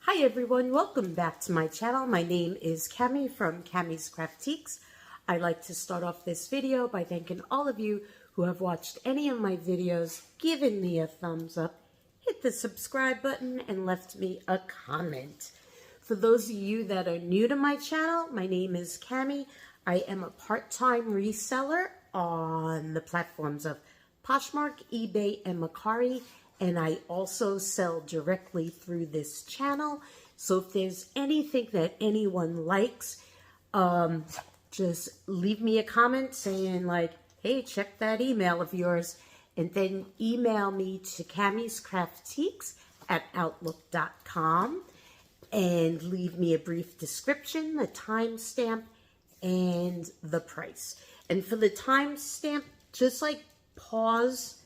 Hi everyone, welcome back to my channel. My name is Cammy from CammysCraftiques. I'd like to start off this video by thanking all of you who have watched any of my videos, given me a thumbs up, hit the subscribe button, and left me a comment. For those of you that are new to my channel, my name is Cammy. I am a part-time reseller on the platforms of Poshmark, eBay, and Mercari. And I also sell directly through this channel. So if there's anything that anyone likes, just leave me a comment saying like, hey, check that email of yours. And then email me to CammysCraftiques@outlook.com and leave me a brief description, the timestamp, and the price. And for the timestamp, just like pause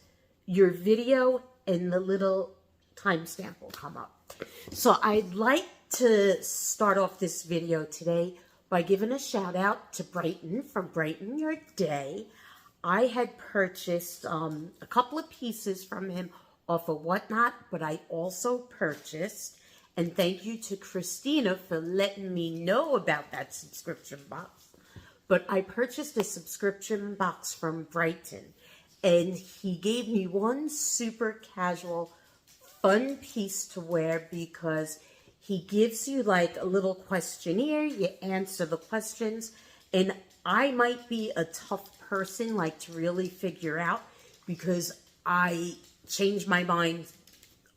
your video and the little timestamp will come up. So I'd like to start off this video today by giving a shout out to Brighton from Brighten Your Day. I had purchased a couple of pieces from him off of Whatnot, but I also purchased, and thank you to Christina for letting me know about that subscription box, but I purchased a subscription box from Brighton. And he gave me one super casual, fun piece to wear because he gives you like a little questionnaire. You answer the questions. And I might be a tough person like to really figure out because I change my mind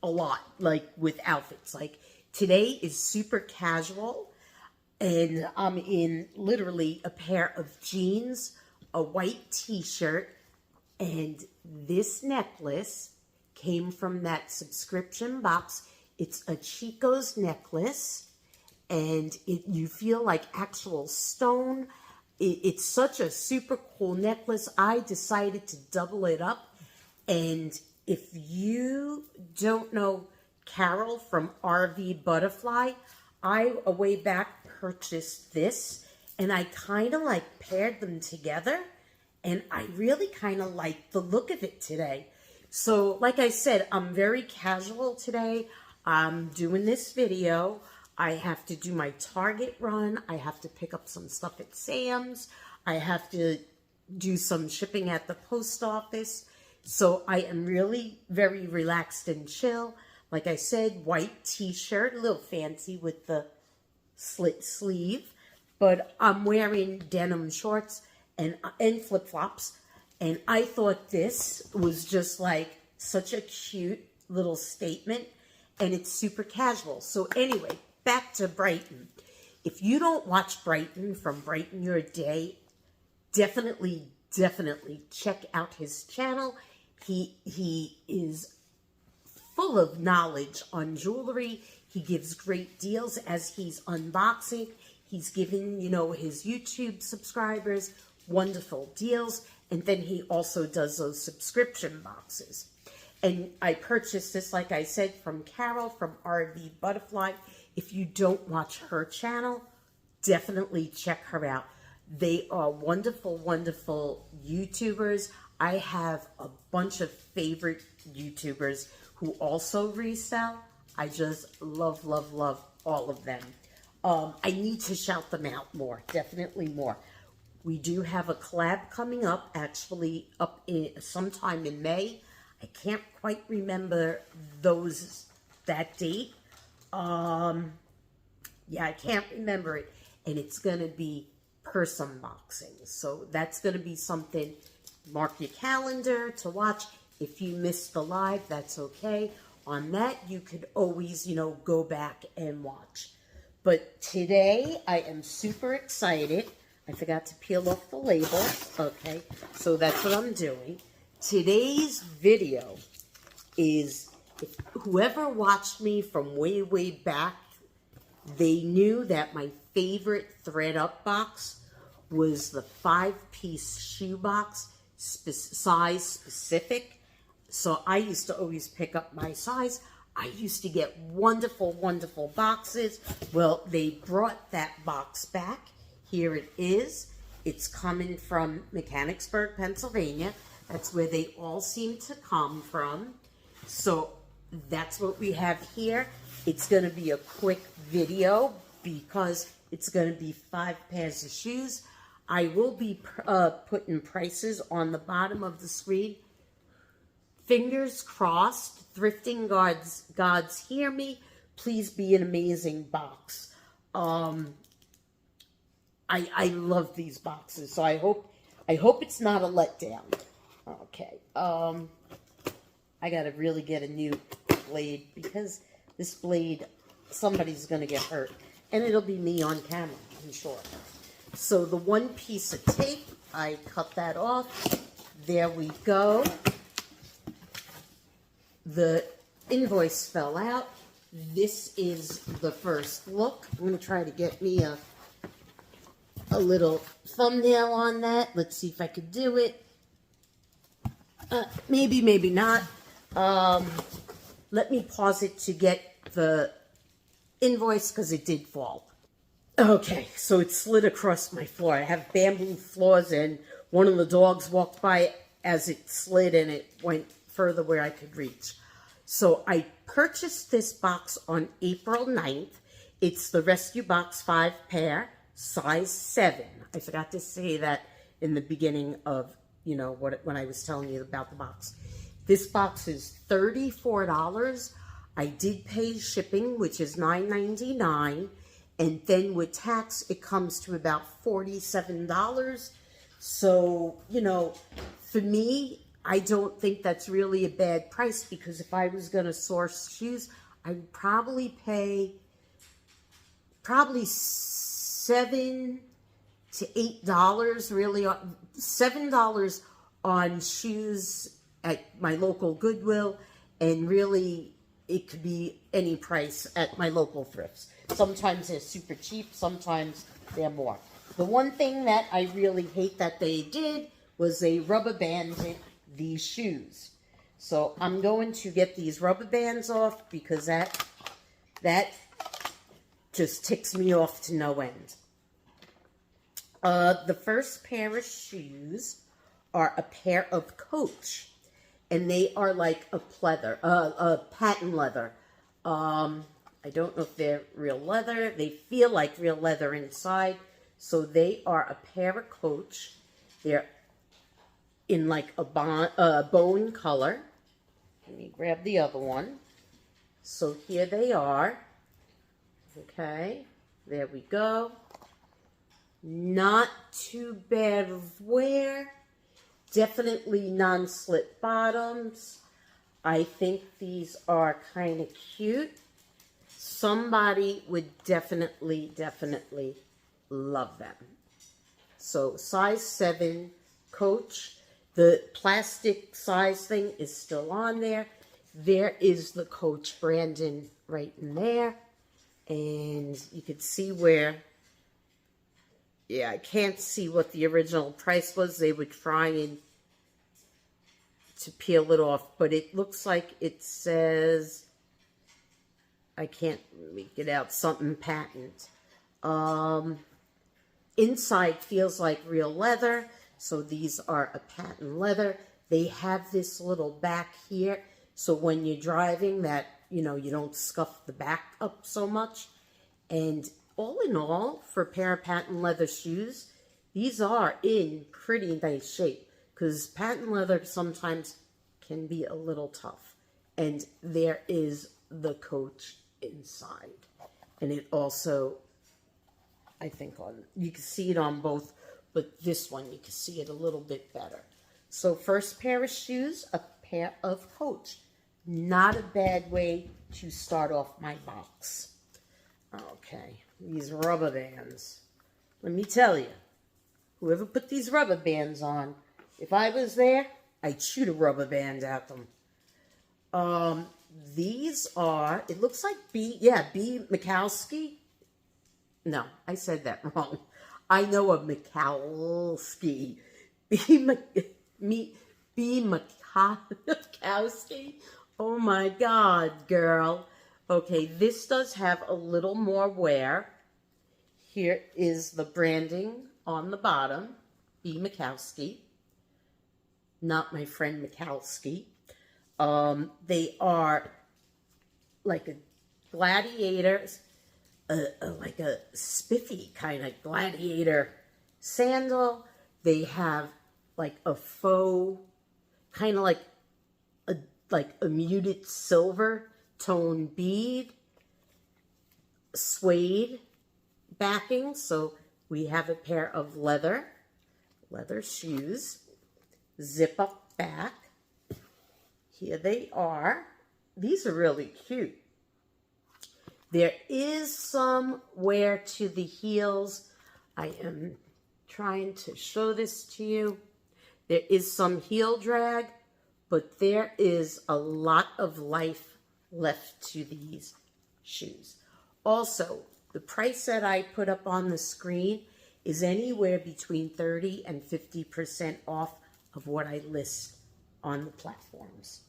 a lot, like with outfits. Like today is super casual and I'm in literally a pair of jeans, a white t-shirt, and this necklace came from that subscription box. It's a Chico's necklace, and you feel like actual stone. It's such a super cool necklace. I decided to double it up. And if you don't know Carol from RV Butterfly, I, a way back, purchased this, and I kind of like paired them together. And I really kind of like the look of it today. So like I said, I'm very casual today. I'm doing this video. I have to do my Target run. I have to pick up some stuff at Sam's. I have to do some shipping at the post office. So I am really very relaxed and chill. Like I said, white t-shirt, a little fancy with the slit sleeve. But I'm wearing denim shorts and flip-flops, and I thought this was just like such a cute little statement, and it's super casual. So anyway, back to Brighton. If you don't watch Brighton from Brighten Your Day, definitely check out his channel. He is full of knowledge on jewelry. He gives great deals as he's unboxing. He's giving, his YouTube subscribers wonderful deals, and then he also does those subscription boxes. And I purchased this, like I said, from Carol from RV Butterfly. If you don't watch her channel, definitely check her out. They are wonderful YouTubers. I have a bunch of favorite YouTubers who also resell. I just love all of them. I need to shout them out more, definitely more. We do have a collab coming up, actually up sometime in May. I can't quite remember that date. Yeah, I can't remember it. And it's going to be purse unboxing. So that's going to be something, mark your calendar to watch. If you missed the live, that's okay. On that, you could always, go back and watch. But today, I am super excited. I forgot to peel off the label. Okay, so that's what I'm doing. Today's video is, if whoever watched me from way back, they knew that my favorite Thredup box was the 5-piece shoe box, size specific. So I used to always pick up my size. I used to get wonderful boxes. Well, they brought that box back. Here it is. It's coming from Mechanicsburg, Pennsylvania. That's where they all seem to come from. So that's what we have here. It's going to be a quick video because it's going to be 5 pairs of shoes. I will be putting prices on the bottom of the screen. Fingers crossed, thrifting gods hear me. Please be an amazing box. I love these boxes, so I hope it's not a letdown. Okay, I gotta really get a new blade because this blade, somebody's gonna get hurt, and it'll be me on camera, I'm sure. So the one piece of tape, I cut that off. There we go. The invoice fell out. This is the first look. I'm going to try to get me a little thumbnail on that. Let's see if I could do it. Maybe, maybe not. Let me pause it to get the invoice because it did fall. Okay, so it slid across my floor. I have bamboo floors, and one of the dogs walked by as it slid, and it went further where I could reach. So I purchased this box on April 9th. It's the Rescue Box 5 pair, size 7. I forgot to say that in the beginning of, you know, when I was telling you about the box. This box is $34. I did pay shipping, which is $9.99. And then with tax, it comes to about $47. So, you know, for me, I don't think that's really a bad price because if I was going to source shoes, I would probably pay $7 to $8, really, $7 on shoes at my local Goodwill, and really it could be any price at my local thrifts. Sometimes they're super cheap, sometimes they're more. The one thing that I really hate that they did was they rubber banded these shoes. So I'm going to get these rubber bands off because that just ticks me off to no end. The first pair of shoes are a pair of Coach, and they are like a patent leather. I don't know if they're real leather. They feel like real leather inside. So they are a pair of Coach. They're in like a bone color. Let me grab the other one. So here they are. Okay, there we go. Not too bad of wear. Definitely non-slip bottoms. I think these are kind of cute. Somebody would definitely love them. So size 7 Coach. The plastic size thing is still on there. There is the Coach branding right in there. And you can see where, yeah, I can't see what the original price was. They were trying to peel it off, but it looks like it says, I can't make it out, something patent. Inside feels like real leather, so these are a patent leather. They have this little back here, so when you're driving that, you know, you don't scuff the back up so much. And all in all, for a pair of patent leather shoes, these are in pretty nice shape, because patent leather sometimes can be a little tough. And there is the Coach inside. And it also, I think you can see it on both, but this one you can see it a little bit better. So first pair of shoes, a pair of Coach. Not a bad way to start off my box. Okay, these rubber bands. Let me tell you, whoever put these rubber bands on, if I was there, I'd shoot a rubber band at them. These are, it looks like B Mikowski. No, I said that wrong. I know a Mikowski. B Mikowski. Oh my God, girl. Okay, this does have a little more wear. Here is the branding on the bottom. B Mikowski. Not my friend Mikowski. They are like a gladiators, like a spiffy kind of gladiator sandal. They have like a faux, kind of like a muted silver tone bead, suede backing. So we have a pair of leather shoes, zip up back. Here they are. These are really cute. There is some wear to the heels. I am trying to show this to you. There is some heel drag, but there is a lot of life left to these shoes. Also, the price that I put up on the screen is anywhere between 30 and 50% off of what I list on the platforms.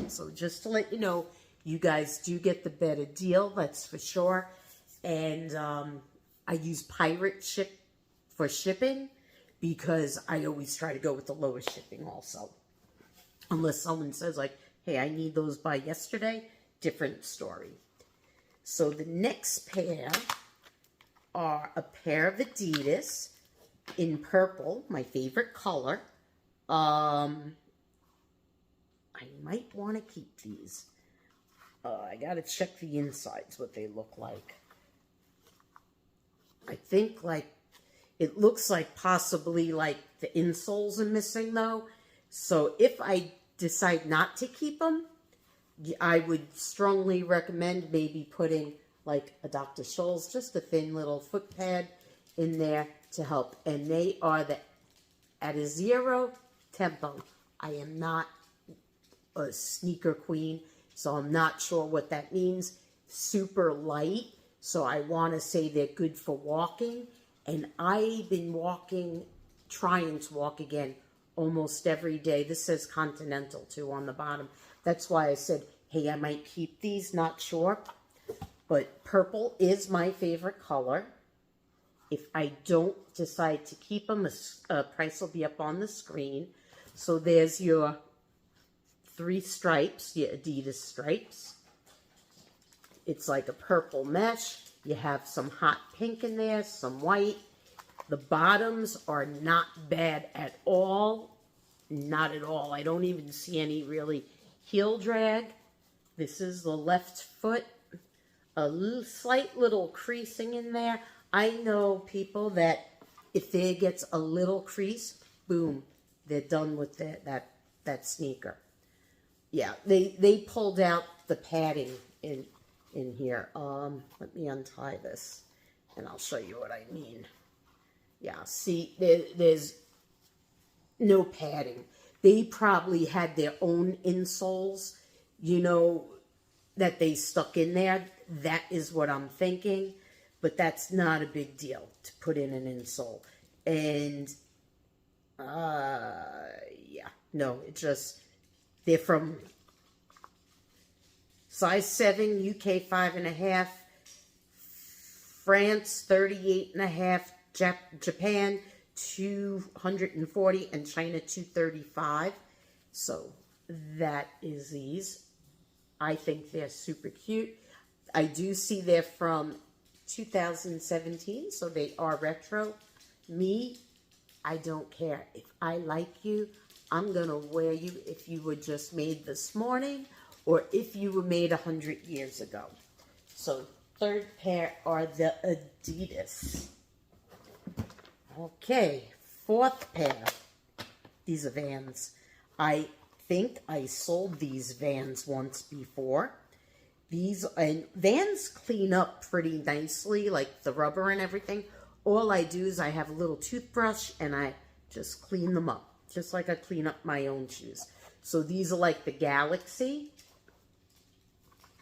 So just to let you know, you guys do get the better deal, that's for sure. And I use pirate ship for shipping because I always try to go with the lowest shipping also. Unless someone says like, hey, I need those by yesterday, different story. So the next pair are a pair of Adidas in purple, my favorite color. I might want to keep these. I gotta check the insides, what they look like. I think like, it looks like possibly like the insoles are missing though. So if I decide not to keep them, I would strongly recommend maybe putting like a Dr. Scholl's, just a thin little foot pad in there to help. And they are at a 0 tempo. I am not a sneaker queen, so I'm not sure what that means. Super light, so I want to say they're good for walking. And I've been trying to walk again almost every day. This says Continental too on the bottom. That's why I said, hey, I might keep these, not sure. But purple is my favorite color. If I don't decide to keep them, a price will be up on the screen. So there's your 3 stripes, your Adidas stripes. It's like a purple mesh. You have some hot pink in there, some white. The bottoms are not bad at all. Not at all. I don't even see any really heel drag. This is the left foot. A slight little creasing in there. I know people that if there gets a little crease, boom, they're done with that sneaker. Yeah, they pulled out the padding in here. Let me untie this and I'll show you what I mean. Yeah, see, there's no padding. They probably had their own insoles, you know, that they stuck in there. That is what I'm thinking, but that's not a big deal to put in an insole. And yeah, no, it just, they're from size 7, UK 5.5, France 38.5, Japan 240, and China 235. So that is these. I think they're super cute. I do see they're from 2017, so they are retro. Me, I don't care. If I like you, I'm going to wear you if you were just made this morning or if you were made 100 years ago. So third pair are the Adidas. Okay, fourth pair. These are Vans. I think I sold these Vans once before. These, and Vans clean up pretty nicely, like the rubber and everything. All I do is I have a little toothbrush and I just clean them up, just like I clean up my own shoes. So these are like the Galaxy.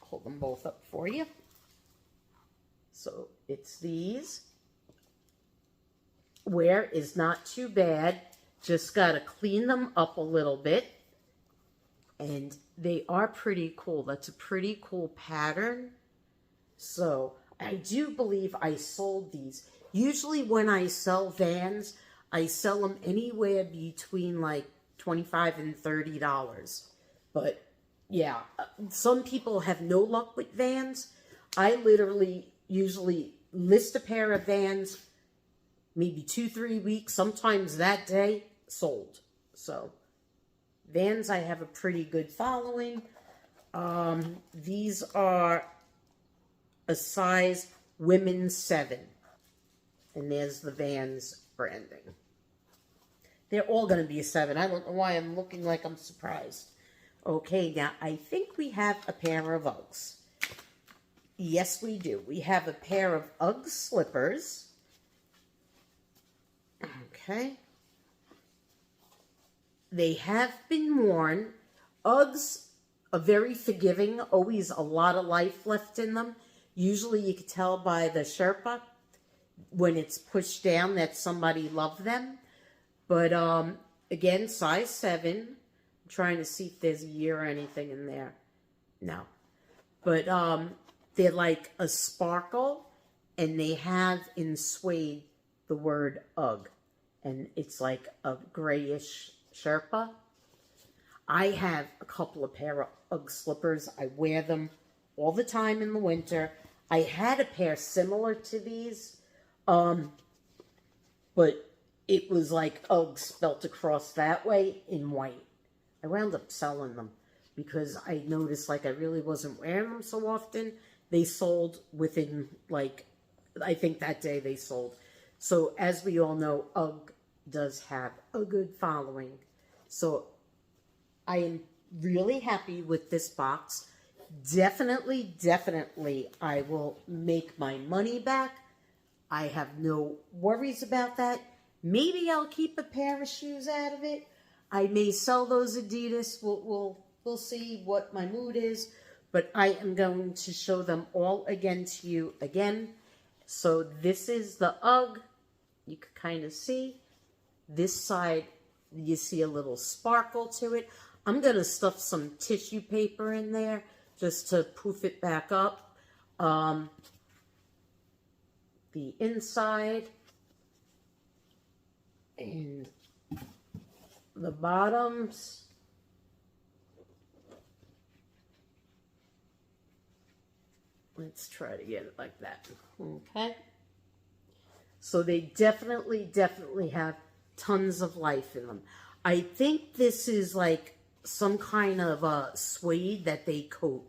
Hold them both up for you. So it's these. Wear is not too bad. Just got to clean them up a little bit. And they are pretty cool. That's a pretty cool pattern. So I do believe I sold these. Usually when I sell Vans, I sell them anywhere between like $25 and $30. But yeah, some people have no luck with Vans. I literally usually list a pair of Vans, maybe 2-3 weeks, sometimes that day, sold. So Vans, I have a pretty good following. These are a size women's 7. And there's the Vans branding. They're all going to be a 7. I don't know why I'm looking like I'm surprised. Okay, now I think we have a pair of Uggs. Yes, we do. We have a pair of Ugg slippers. Okay. They have been worn. Uggs are very forgiving. Always a lot of life left in them. Usually you can tell by the Sherpa when it's pushed down that somebody loved them. But again, size 7. I'm trying to see if there's a year or anything in there. No. But they're like a sparkle, and they have in suede the word Ugg. And it's like a grayish Sherpa. I have a couple of pair of Ugg slippers. I wear them all the time in the winter. I had a pair similar to these, but it was like Ugg spelt across that way in white. I wound up selling them because I noticed like I really wasn't wearing them so often. They sold within like, I think that day they sold. So as we all know, Ugg does have a good following. So I am really happy with this box. Definitely I will make my money back. I have no worries about that. Maybe I'll keep a pair of shoes out of it. I may sell those Adidas. We'll see what my mood is. But I am going to show them all again to you again. So this is the Ugg. You can kind of see. This side, you see a little sparkle to it. I'm going to stuff some tissue paper in there just to poof it back up. The inside and the bottoms. Let's try to get it like that. Okay. So they definitely have tons of life in them. I think this is like some kind of suede that they coat,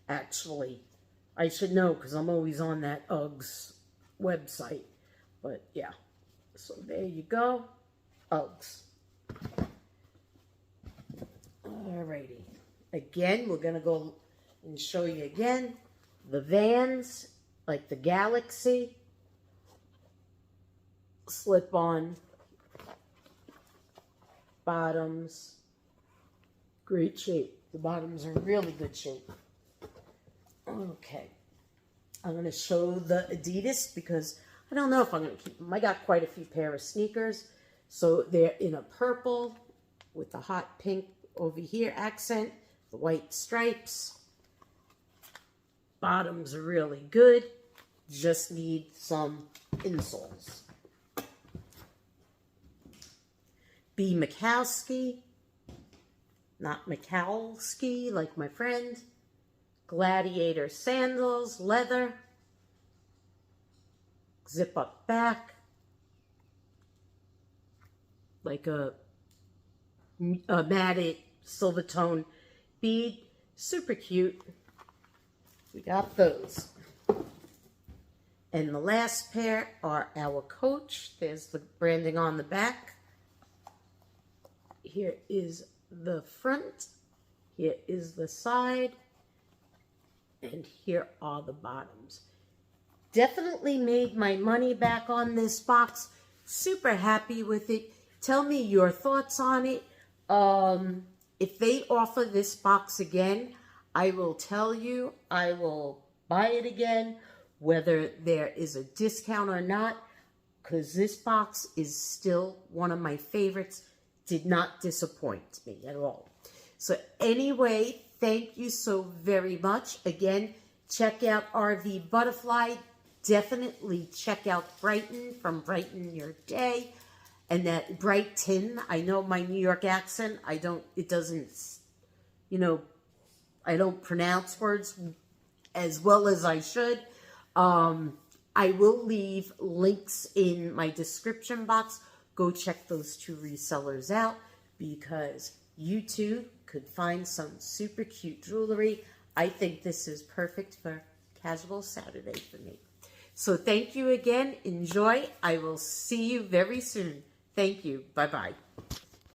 actually. I should know because I'm always on that Uggs website. But yeah. So there you go. Uggs. Alrighty. Again, we're going to go and show you again. The Vans, like the Galaxy, slip-on, bottoms, great shape. The bottoms are in really good shape. Okay, I'm going to show the Adidas because I don't know if I'm going to keep them. I got quite a few pair of sneakers. So they're in a purple with the hot pink over here accent, the white stripes. Bottoms are really good. Just need some insoles. B. Mikowski. Not Mikowski, like my friend. Gladiator sandals, leather. Zip up back. Like a matted silver tone bead. Super cute. We got those. And the last pair are our Coach. There's the branding on the back. Here is the front. Here is the side. And here are the bottoms. Definitely made my money back on this box. Super happy with it. Tell me your thoughts on it. If they offer this box again, I will tell you, I will buy it again, whether there is a discount or not, because this box is still one of my favorites. Did not disappoint me at all. So anyway, thank you so very much. Again, check out RV Butterfly. Definitely check out Brighton from Brighten Your Day. And that Brighton, I know my New York accent, it doesn't, I don't pronounce words as well as I should. I will leave links in my description box. Go check those two resellers out because you too could find some super cute jewelry. I think this is perfect for casual Saturday for me. So thank you again. Enjoy. I will see you very soon. Thank you. Bye-bye.